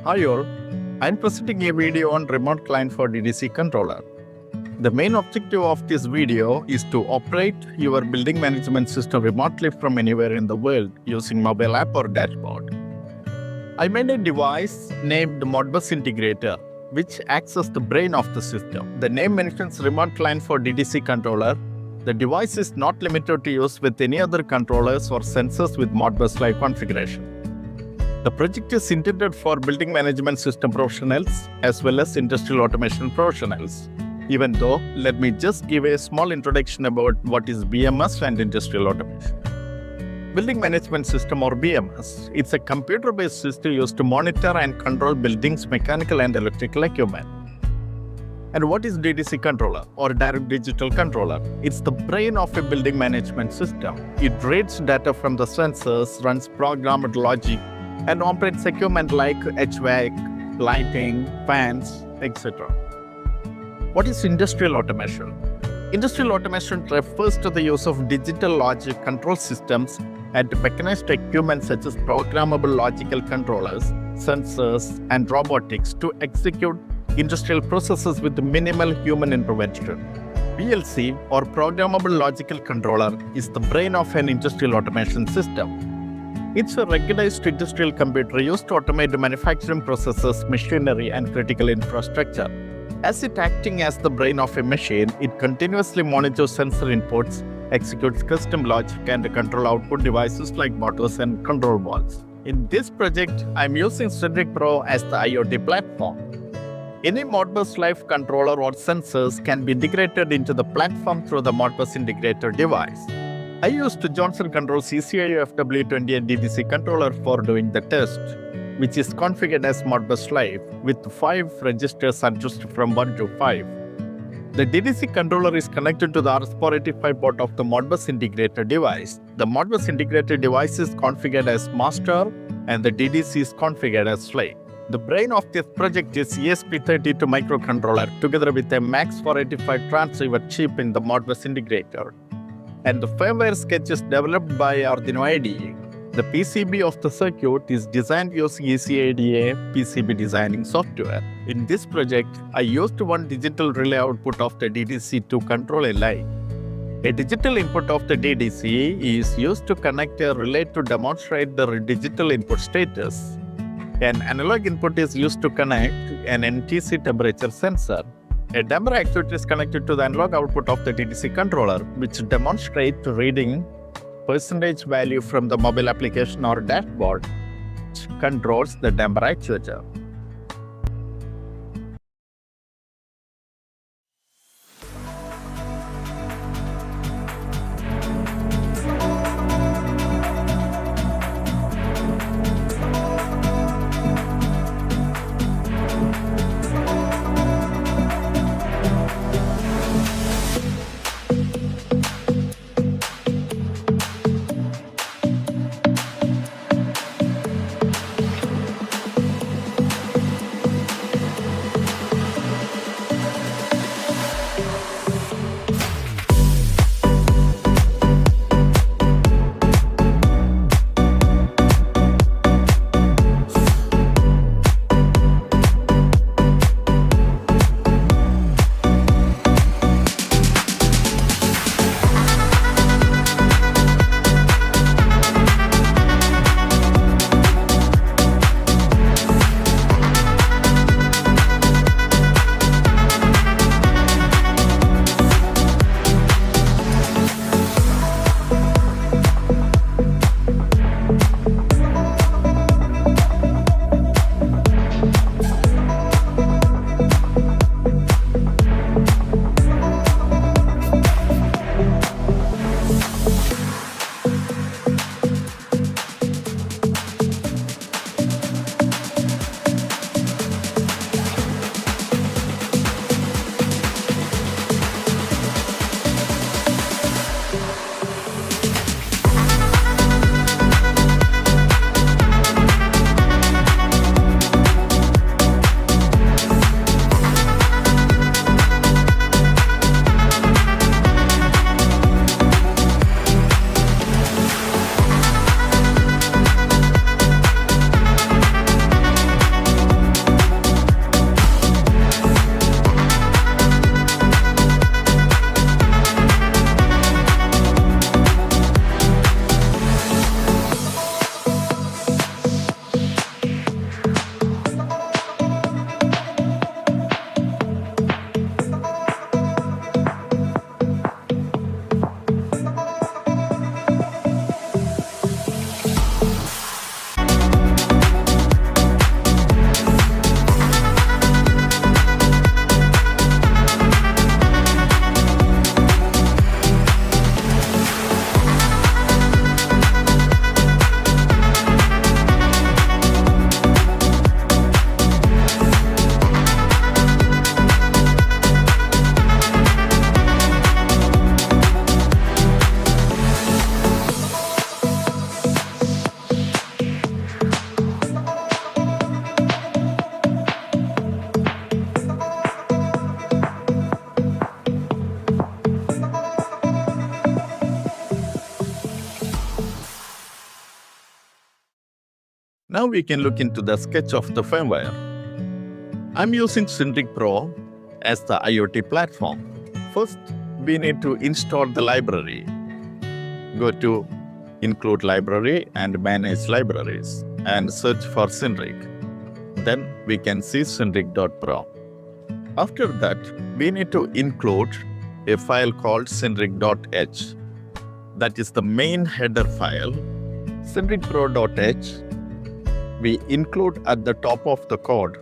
Hi all, I'm presenting a video on remote client for DDC Controller. The main objective of this video is to operate your building management system remotely from anywhere in the world using mobile app or dashboard. I made a device named Modbus Integrator, which acts as the brain of the system. The name mentions remote client for DDC Controller. The device is not limited to use with any other controllers or sensors with Modbus Live configuration. The project is intended for building management system professionals as well as industrial automation professionals. Even though, let me just give a small introduction about what is BMS and industrial automation. Building management system or BMS, it's a computer-based system used to monitor and control buildings' mechanical and electrical equipment. And what is DDC controller or direct digital controller? It's the brain of a building management system. It reads data from the sensors, runs programmed logic, and operates equipment like HVAC, lighting, fans, etc. What is industrial automation? Industrial automation refers to the use of digital logic control systems and mechanized equipment such as programmable logical controllers, sensors, and robotics to execute industrial processes with minimal human intervention. PLC or programmable logical controller is the brain of an industrial automation system. It's a regularized industrial computer used to automate manufacturing processes, machinery, and critical infrastructure. As it acting as the brain of a machine, it continuously monitors sensor inputs, executes custom logic, and control output devices like motors and control valves. In this project, I'm using SinricPro as the IoT platform. Any Modbus Live controller or sensors can be integrated into the platform through the Modbus Integrator device. I used Johnson Controls ECIO-FW28 DDC controller for doing the test, which is configured as Modbus Live with 5 registers adjusted from 1 to 5. The DDC controller is connected to the RS485 port of the Modbus Integrator device. The Modbus Integrator device is configured as master and the DDC is configured as slave. The brain of this project is ESP32 microcontroller together with a MAX485 transceiver chip in the Modbus Integrator. And the firmware sketch is developed by Arduino IDE. The PCB of the circuit is designed using ECIDA PCB designing software. In this project, I used one digital relay output of the DDC to control a line. A digital input of the DDC is used to connect a relay to demonstrate the digital input status. An analog input is used to connect an NTC temperature sensor. A dimmer actuator is connected to the analog output of the DDC controller, which demonstrates reading percentage value from the mobile application or dashboard, which controls the dimmer actuator. Now we can look into the sketch of the firmware. I'm using SinricPro as the IoT platform. First, we need to install the library. Go to Include Library and Manage Libraries and search for Sinric. Then we can see Sinric.pro. After that, we need to include a file called Sinric.h. That is the main header file. SinricPro.h we include at the top of the code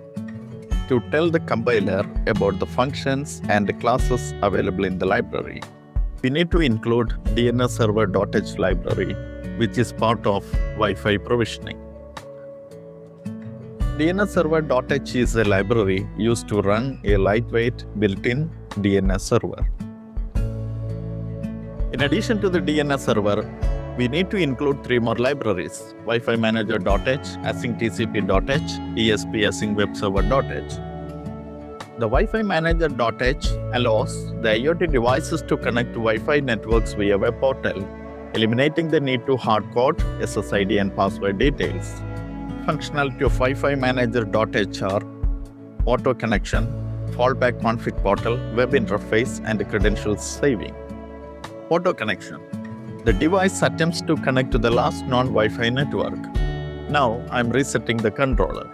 to tell the compiler about the functions and the classes available in the library. We need to include DNSServer.h library, which is part of Wi-Fi provisioning. DNSServer.h is a library used to run a lightweight built-in DNS server. In addition to the DNS server, we need to include 3 more libraries: Wi-Fi Manager.h, AsyncTCP.h, ESP Async Web Server.h. The Wi-Fi Manager.h allows the IoT devices to connect to Wi-Fi networks via web portal, eliminating the need to hardcode SSID and password details. Functionality of Wi-Fi Manager.h are auto connection, fallback config portal, web interface, and credentials saving. Auto connection. The device attempts to connect to the last non-Wi-Fi network. Now I'm resetting the controller.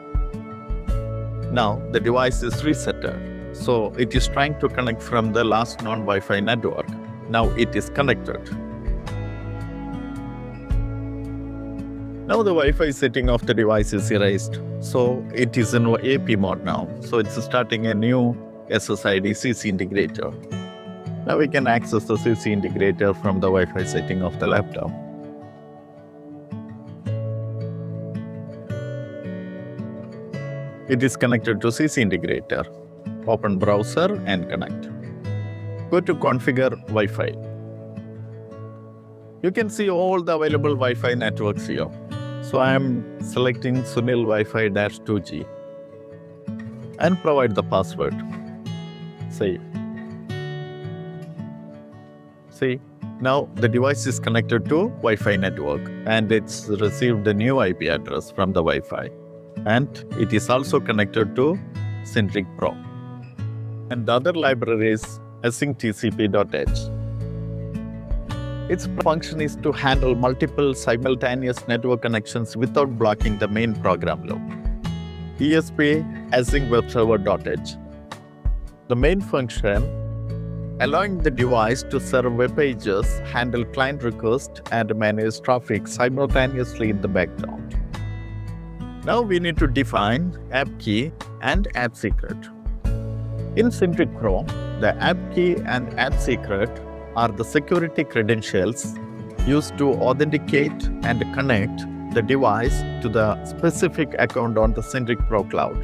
Now the device is resetted. So it is trying to connect from the last non-Wi-Fi network. Now it is connected. Now the Wi-Fi setting of the device is erased. So it is in AP mode now. So it's starting a new SSID CC integrator. Now we can access the CC integrator from the Wi-Fi setting of the laptop. It is connected to CC integrator. Open browser and connect. Go to Configure Wi-Fi. You can see all the available Wi-Fi networks here. So I am selecting Sunil Wi-Fi-2G and provide the password. Save. See, now the device is connected to Wi-Fi network and it's received a new IP address from the Wi-Fi. And it is also connected to SinricPro. And the other library is AsyncTCP.h. Its function is to handle multiple simultaneous network connections without blocking the main program loop. ESP Async Web Server.h. The main function allowing the device to serve web pages, handle client requests, and manage traffic simultaneously in the background. Now we need to define app key and app secret. In SinricPro, the app key and app secret are the security credentials used to authenticate and connect the device to the specific account on the SinricPro cloud.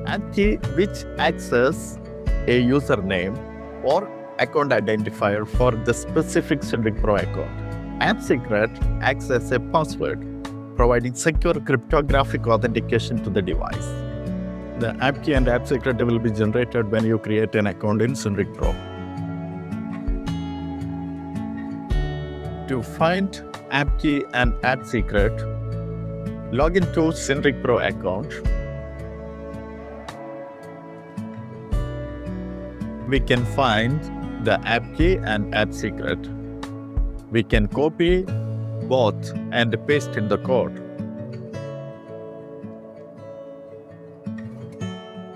App key, which acts as a username or account identifier for the specific SinricPro account. App secret acts as a password, providing secure cryptographic authentication to the device. The app key and app secret will be generated when you create an account in SinricPro. To find app key and app secret, log into SinricPro account. We can find the app key and app secret. We can copy both and paste in the code.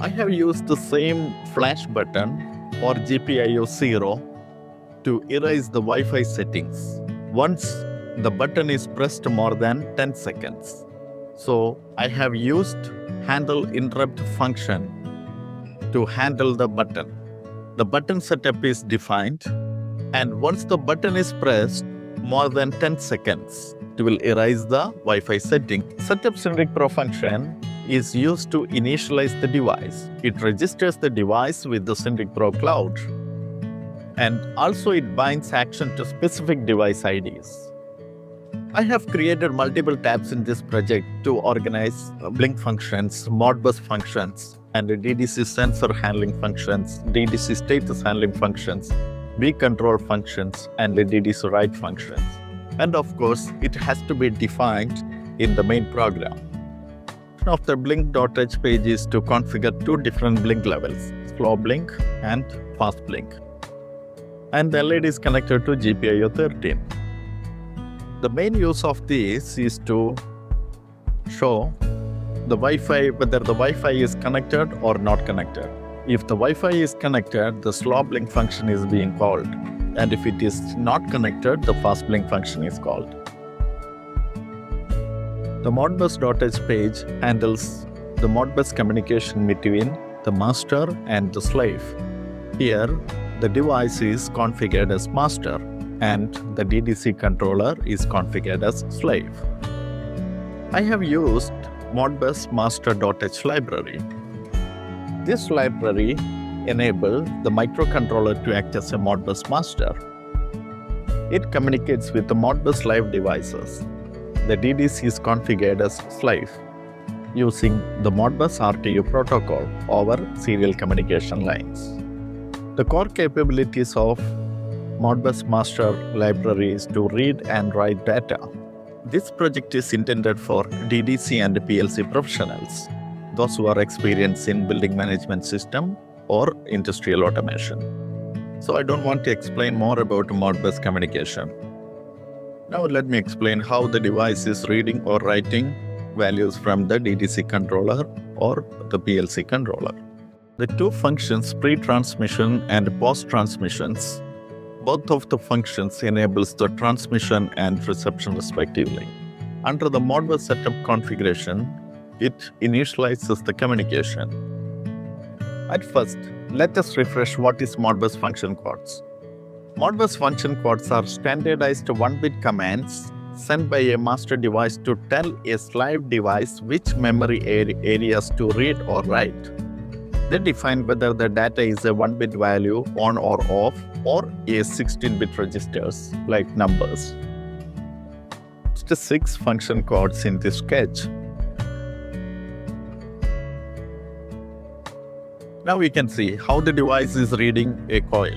I have used the same flash button or GPIO 0 to erase the Wi-Fi settings once the button is pressed more than 10 seconds. So I have used handle interrupt function to handle the button. The button setup is defined, and once the button is pressed more than 10 seconds, it will erase the Wi-Fi setting. Setup SinricPro function is used to initialize the device. It registers the device with the SinricPro cloud, and also it binds action to specific device IDs. I have created multiple tabs in this project to organize Blink functions, Modbus functions, and DDC sensor handling functions, DDC status handling functions, vControl functions, and DDC write functions. And of course, it has to be defined in the main program. Of the blink.h page is to configure two different blink levels, slow blink and fast blink. And the LED is connected to GPIO 13. The main use of this is to show the Wi-Fi, whether the Wi-Fi is connected or not connected. If the Wi-Fi is connected, the slow blink function is being called. And if it is not connected, the fast blink function is called. The Modbus.h page handles the Modbus communication between the master and the slave. Here, the device is configured as master and the DDC controller is configured as slave. I have used Modbus master.h library. This library enables the microcontroller to act as a Modbus master. It communicates with the Modbus live devices. The DDC is configured as slave using the Modbus RTU protocol over serial communication lines. The core capabilities of Modbus master library is to read and write data. This project is intended for DDC and PLC professionals, those who are experienced in building management system or industrial automation. So I don't want to explain more about Modbus communication. Now let me explain how the device is reading or writing values from the DDC controller or the PLC controller. The two functions, pre-transmission and post-transmissions, both of the functions enables the transmission and reception respectively. Under the Modbus setup configuration, it initializes the communication. At first, let us refresh what is Modbus function codes. Modbus function codes are standardized 1-bit commands sent by a master device to tell a slave device which memory areas to read or write. They define whether the data is a 1-bit value on or off or a 16-bit registers like numbers. Just 6 function codes in this sketch. Now we can see how the device is reading a coil.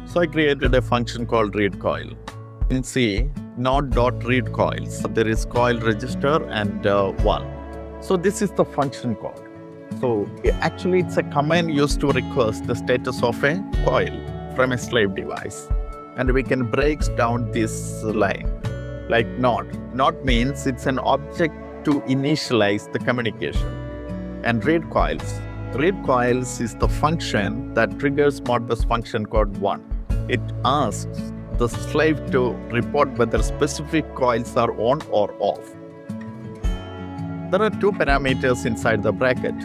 So I created a function called readCoil. You can see not.read coils. There is coil register and 1. So this is the function code. So actually it's a command used to request the status of a coil from a slave device. And we can break down this line like not. Not means it's an object to initialize the communication. And read coils. Read coils is the function that triggers Modbus function code 1. It asks the slave to report whether specific coils are on or off. There are 2 parameters inside the bracket.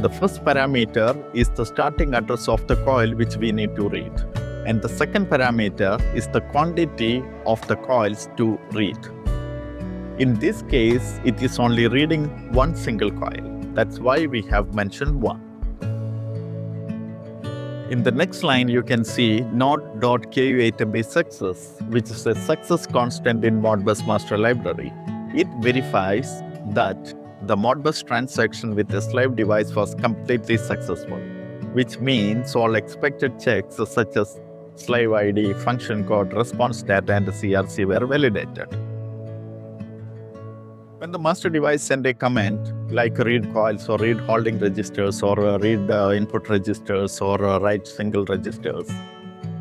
The first parameter is the starting address of the coil which we need to read. And the second parameter is the quantity of the coils to read. In this case, it is only reading one single coil. That's why we have mentioned 1. In the next line, you can see not.ku8mb success, which is a success constant in Modbus master library. It verifies that the Modbus transaction with the slave device was completely successful, which means all expected checks such as slave ID, function code, response data, and CRC were validated. When the master device sends a command like read coils or read holding registers or read input registers or write single registers,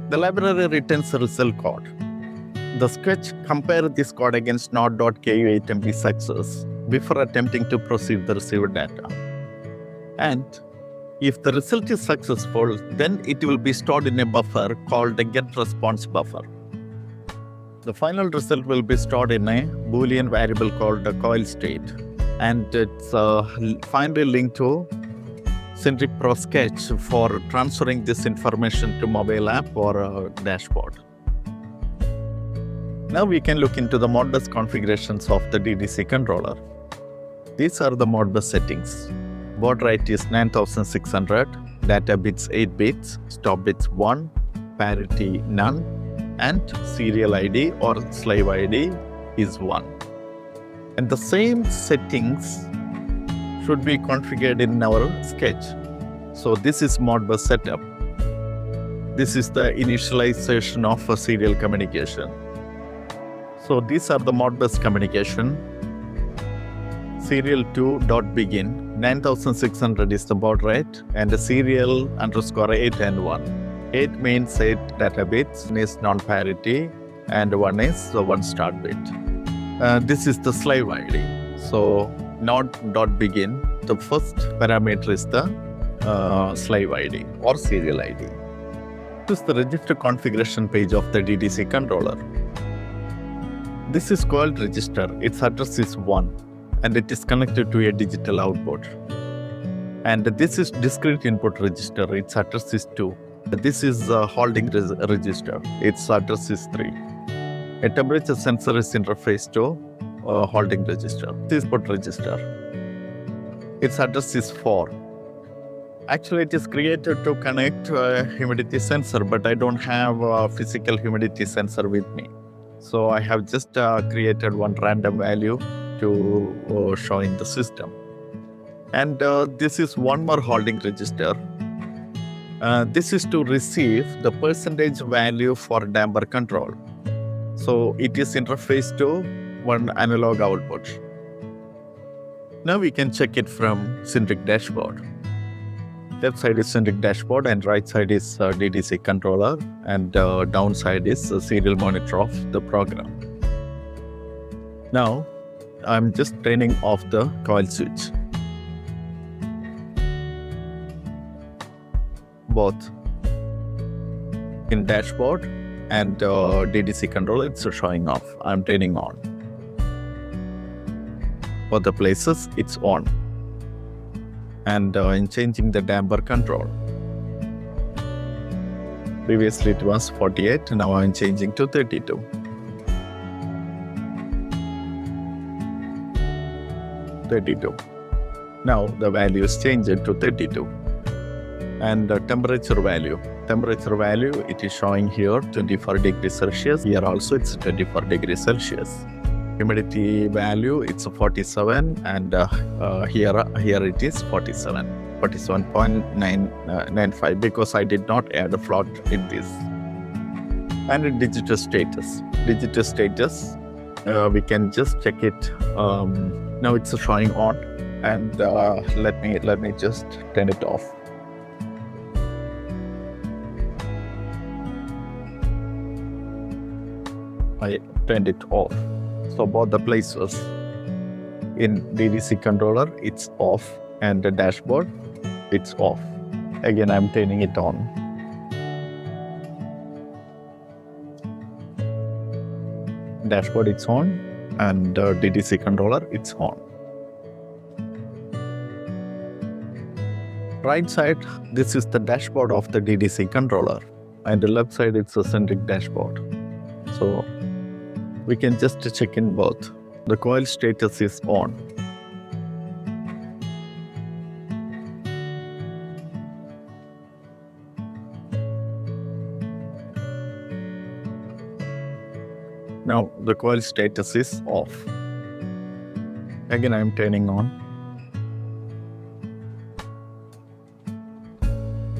the library returns a result code. The sketch compares this code against not.ku8mb success before attempting to proceed the received data. And if the result is successful, then it will be stored in a buffer called a getResponse buffer. The final result will be stored in a Boolean variable called the coil state, and it's finally linked to SinricPro sketch for transferring this information to mobile app or dashboard. Now we can look into the Modbus configurations of the DDC controller. These are the Modbus settings. Baud rate is 9600, data bits 8 bits, stop bits 1, parity none, and serial ID or slave ID is 1. And the same settings should be configured in our sketch. So this is Modbus setup. This is the initialization of a serial communication. So these are the Modbus communication. serial2.begin, 9600 is the baud rate, and the serial underscore 8 and 1. 8 means 8 data bits, one is non-parity, and 1 is the 1 start bit. This is the slave ID. So node.begin, the first parameter is the slave ID or serial ID. This is the register configuration page of the DDC controller. This is called register. Its address is 1 and it is connected to a digital output. And this is discrete input register. Its address is 2. This is a holding register. Its address is 3. A temperature sensor is interfaced to holding register. This is input register. Its address is 4. Actually, it is created to connect a humidity sensor, but I don't have a physical humidity sensor with me. So I have just created one random value to show in the system. And this is one more holding register. This is to receive the percentage value for damper control. So it is interfaced to one analog output. Now we can check it from Sinric dashboard. Left side is Sinric dashboard and right side is DDC controller, and down side is the serial monitor of the program. Now I'm just turning off the coil switch. Both in dashboard and DDC controller, it's showing off. I'm turning on. For the places, it's on. And in changing the damper control. Previously it was 48, now I'm changing to 32. 32. Now the value is changed to 32. And the temperature value, it is showing here 24 degrees Celsius. Here also it's 24 degrees Celsius. Humidity value, it's 47, and here it is 47.95, because I did not add a float in this. And in digital status, we can just check it. Now it's showing on, and let me just turn it off. I turned it off. So both the places in DDC controller, it's off, and the dashboard, it's off. Again, I'm turning it on. Dashboard, it's on, and DDC controller, it's on. Right side, this is the dashboard of the DDC controller, and the left side, it's a Sinric dashboard. So we can just check in both. The coil status is on. Now the coil status is off. Again, I am turning on.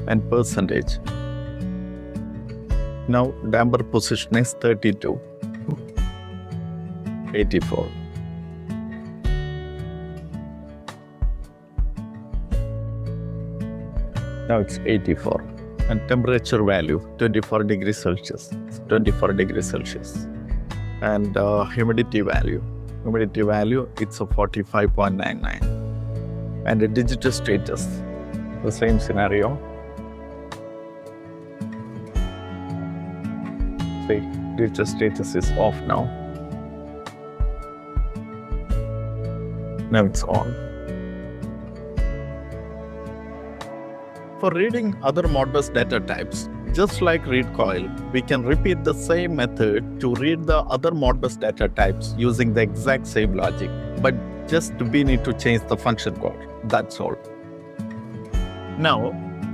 And percentage. Now damper position is 32. 84. Now it's 84. And temperature value 24 degrees Celsius. 24 degrees Celsius. And humidity value, it's a 45.99. And the digital status, the same scenario. See, digital status is off now. Now it's on. For reading other Modbus data types, just like read coil, we can repeat the same method to read the other Modbus data types using the exact same logic, but just we need to change the function code. That's all. Now,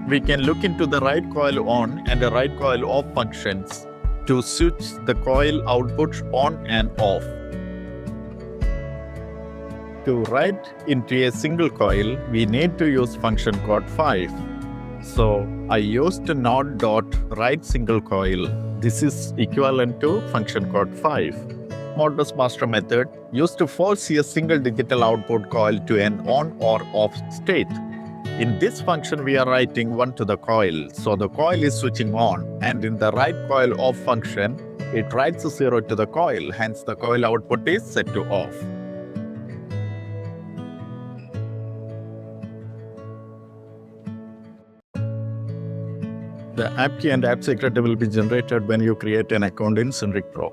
we can look into the right coil on and the right coil off functions to switch the coil outputs on and off. To write into a single coil, we need to use function code 5. So I used node.write single coil. This is equivalent to function code 5. Modbus master method used to force a single digital output coil to an on or off state. In this function, we are writing 1 to the coil. So the coil is switching on, and in the write coil off function, it writes 0 to the coil. Hence, the coil output is set to off. The app key and app secret will be generated when you create an account in SinricPro.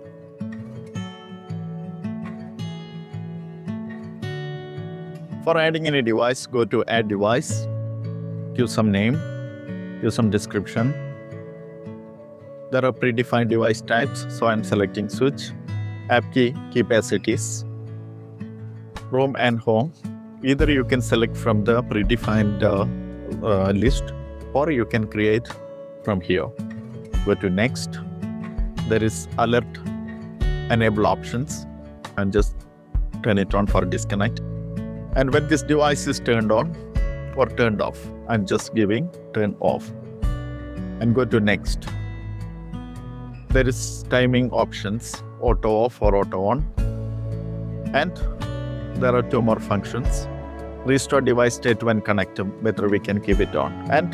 For adding any device, go to Add Device, give some name, give some description. There are predefined device types, so I'm selecting switch. App key, keep as it is. Roam and home. Either you can select from the predefined list, or you can create from here. Go to next. There is alert enable options, and just turn it on for disconnect. And when this device is turned on or turned off, I'm just giving turn off. And go to next. There is timing options, auto off or auto on. And there are 2 more functions. Restore device state when connected, whether we can keep it on. And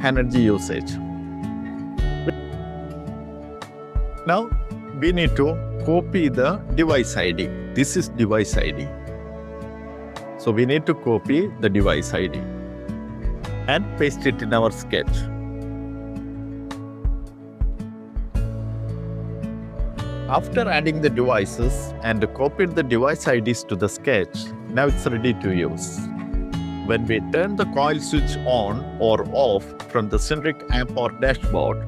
energy usage. Now we need to copy the device ID. This is device ID. So we need to copy the device ID and paste it in our sketch. After adding the devices and copied the device IDs to the sketch, now it's ready to use. When we turn the coil switch on or off from the Sinric app or dashboard,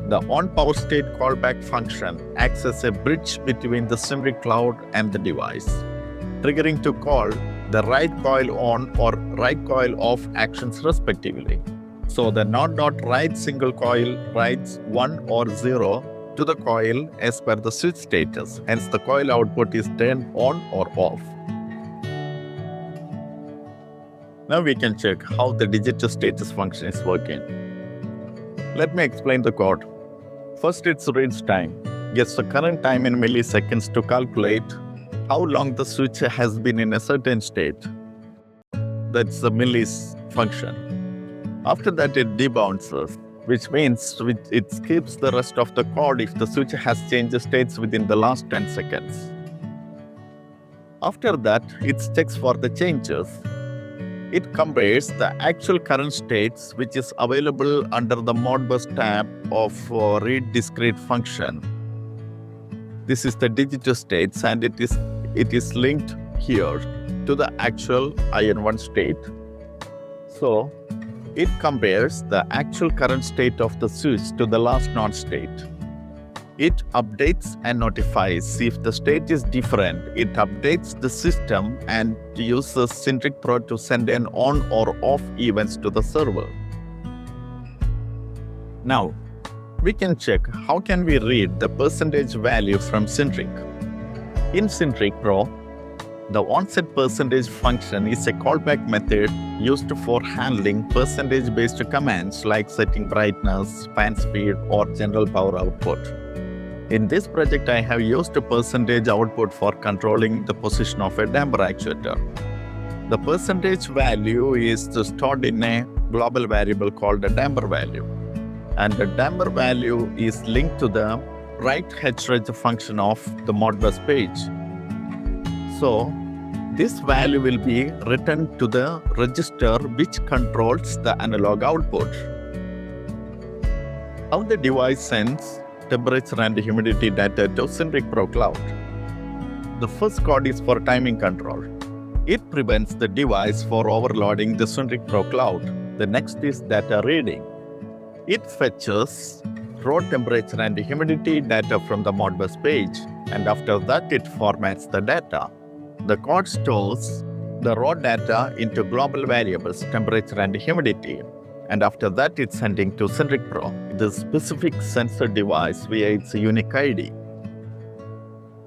the on power state callback function acts as a bridge between the Sinric cloud and the device, triggering to call the write coil on or write coil off actions respectively. So the not.write single coil writes 1 or 0 to the coil as per the switch status. Hence the coil output is turned on or off. Now we can check how the digital status function is working. Let me explain the code. First, it's reads time. Gets the current time in milliseconds to calculate how long the switch has been in a certain state. That's the millis function. After that, it debounces, which means it skips the rest of the code if the switch has changed states within the last 10 seconds. After that, it checks for the changes. It compares the actual current states, which is available under the Modbus tab of read discrete function. This is the digital states, and it is linked here to the actual IN1 state. So it compares the actual current state of the switch to the last not state. It updates and notifies. If the state is different, it updates the system and uses SinricPro to send an on or off events to the server. Now, we can check how can we read the percentage value from Sinric. In SinricPro, the onset percentage function is a callback method used for handling percentage-based commands like setting brightness, fan speed, or general power output. In this project, I have used a percentage output for controlling the position of a damper actuator. The percentage value is stored in a global variable called a damper value. And the damper value is linked to the write hreg function of the Modbus page. So this value will be written to the register which controls the analog output. How the device sends temperature and humidity data to SinricPro cloud. The first code is for timing control. It prevents the device for overloading the SinricPro cloud. The next is data reading. It fetches raw temperature and humidity data from the Modbus page, and after that it formats the data. The code stores the raw data into global variables, temperature and humidity, and after that it's sending to SinricPro, the specific sensor device via its unique ID,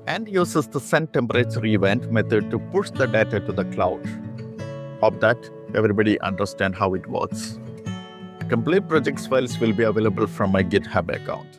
and uses the send temperature event method to push the data to the cloud. Hope that everybody understand how it works. Complete projects files will be available from my GitHub account.